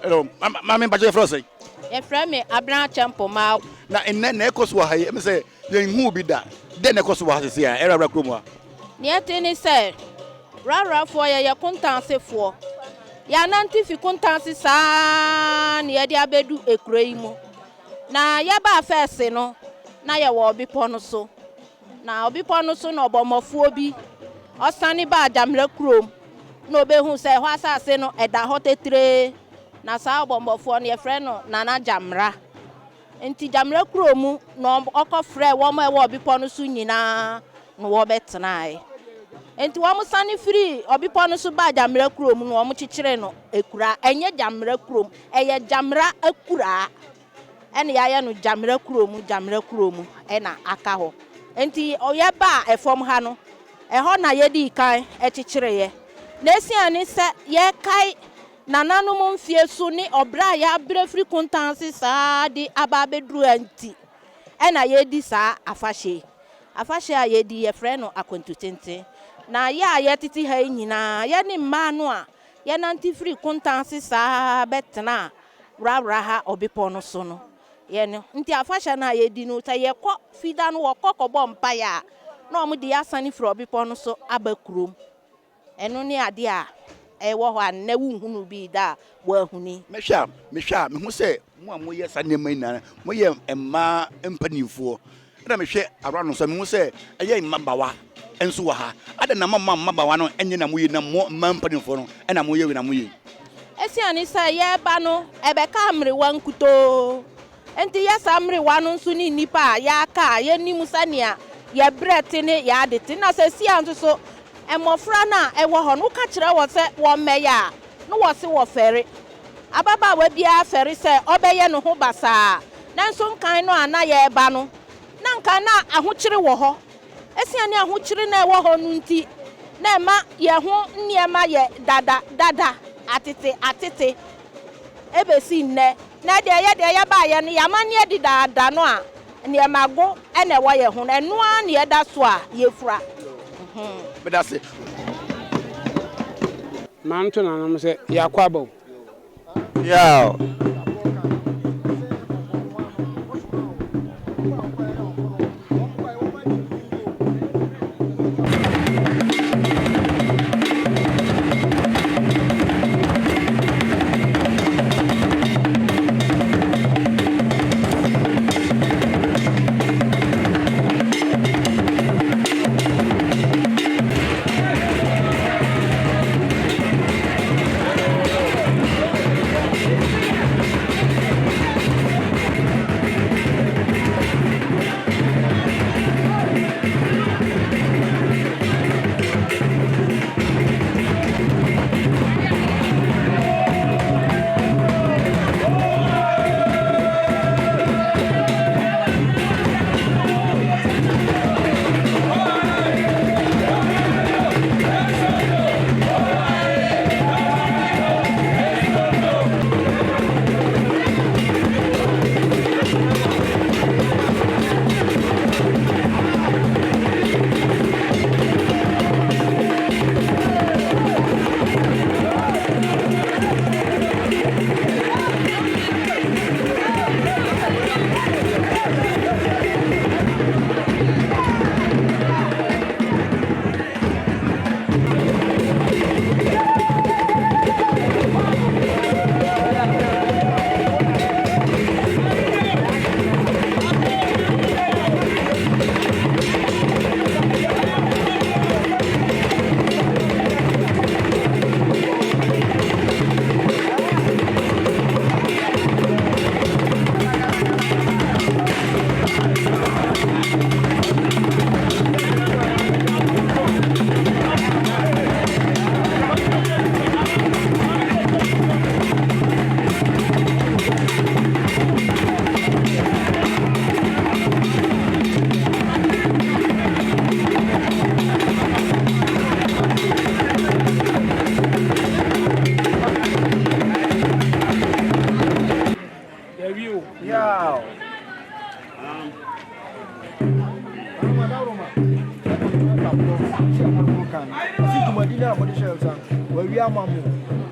Hello, Mammy Baja Frosty. A friend, a branch and pomau. Now, in then echoes were I say, then who be that? Then echoes was here, Era Racuma. Yet any said, Rara for your contancy for. Ya nanti fi contancy san, ya diabedu e cremo. Na yaba first no, na ya will be ponoso. Na obi ponoso no bomophobia. Or sunny bad jamle chrome. No be who say, what's I say no at the hot tray. Na saa bombo fo ne frɛ no nana jamra enti jamra kromu no okɔ frɛ wo ma wo bipɔ no so nyina no wo betena enti wo mo sane free obipɔ no so ba jamra kromu no wo mo kyekyere no ekura enye jamra krom eye jamra akura ene ya ye no jamra kromu ena aka ho enti oye ba efom ha no eho na ye di kan ekyekyere ye na esiane se ye kai Nanano mumfie so ni obra ya brefri kontansi sa di ababedru anti ena ye di sa afahye a ye di ye frɛ no akontutente na ya ye titi ha nyina ye ni mma no a ye nanti free kontansi sa betena rawra ha obipo no so no ye no nti afahye na ye di no ta ye kɔ fida no wɔ kɔkɔbɔ mpa ya na omu di asani free obipo no so abakrom eno ni ade a ewo ho na wuhunu bi da wa huni Mesha me hu se mo amoye sanema ina mo ye emma empanimfo na me hwe arwa no so me hu se eye mmabawa enso wa ha ada na mmabawa no enye na moye na mo empanimfo no na moye we na moye esiani sa ye ba no ebeka amre wankuto enti ye samre wanu nso ni nipa ya ka ye nimu sania ye brete ne ya adete na se si anso so emofra na ewo ho no ka kire wo se wo meya no wo se wo fere ababa wa bia fere se obeye no ho basa na nso nkan no ana ye ba no na nkan na ahokyere wo ho esiane ahokyere na ewo ho no nti na ma ye ho niema ye dada atete ebesi nne na de ye ba ye no yamane di dada no a niema go ene wo ye ho eno a ne ye da so a ye fura but that's it man to na say yakwabo yeah Madina, Modisha, where we are, Mamma.